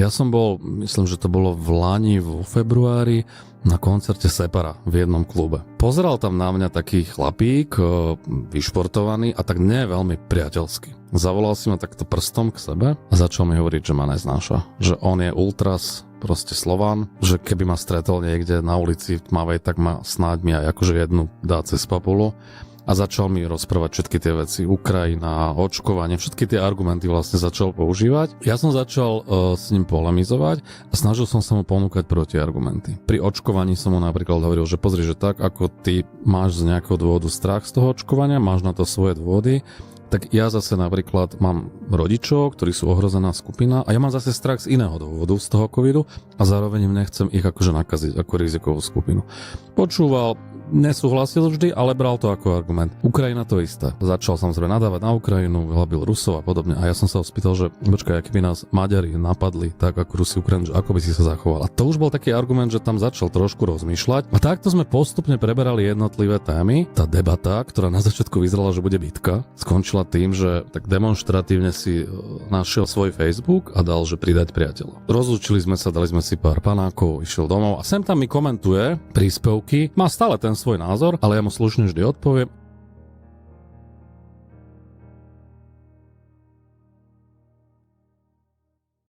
Ja som bol, myslím, že to bolo v Lani, vo februári, na koncerte Separa v jednom klube. Pozeral tam na mňa taký chlapík, vyšportovaný a tak nie veľmi priateľský. Zavolal si ma takto prstom k sebe a začal mi hovoriť, že ma neznáša. Že on je ultras, proste Slován, že keby ma stretol niekde na ulici v tmavej, tak ma snáď mi aj akože jednu dá cez papulu. A začal mi rozprávať všetky tie veci, Ukrajina, očkovanie, všetky tie argumenty vlastne začal používať. Ja som začal s ním polemizovať a snažil som sa mu ponúkať protiargumenty. Pri očkovaní som mu napríklad hovoril, že pozri, že tak ako ty máš z nejakého dôvodu strach z toho očkovania, máš na to svoje dôvody, tak ja zase napríklad mám rodičov, ktorí sú ohrozená skupina a ja mám zase strach z iného dôvodu, z toho covidu a zároveň im nechcem ich akože nakaziť ako rizikovú skupinu. Počúval, nesúhlasil vždy, ale bral to ako argument. Ukrajina to isté. Začal samozrejme nadávať na Ukrajinu, vyhlabil Rusov a podobne. A ja som sa ho spýtal, že počkaj, aký by nás Maďari napadli, tak ako Rusi Ukrajinu, že ako by si sa zachoval. A to už bol taký argument, že tam začal trošku rozmýšľať. A takto sme postupne preberali jednotlivé témy. Tá debata, ktorá na začiatku vyzerala, že bude bitka, skončila tým, že tak demonštratívne si našiel svoj Facebook a dal, že pridať priateľov. Rozlúčili sme sa, dali sme si pár panákov, išiel domov a sem tam mi komentuje príspevky. Má stále ten svoj názor, ale ja mu slušne vždy odpoviem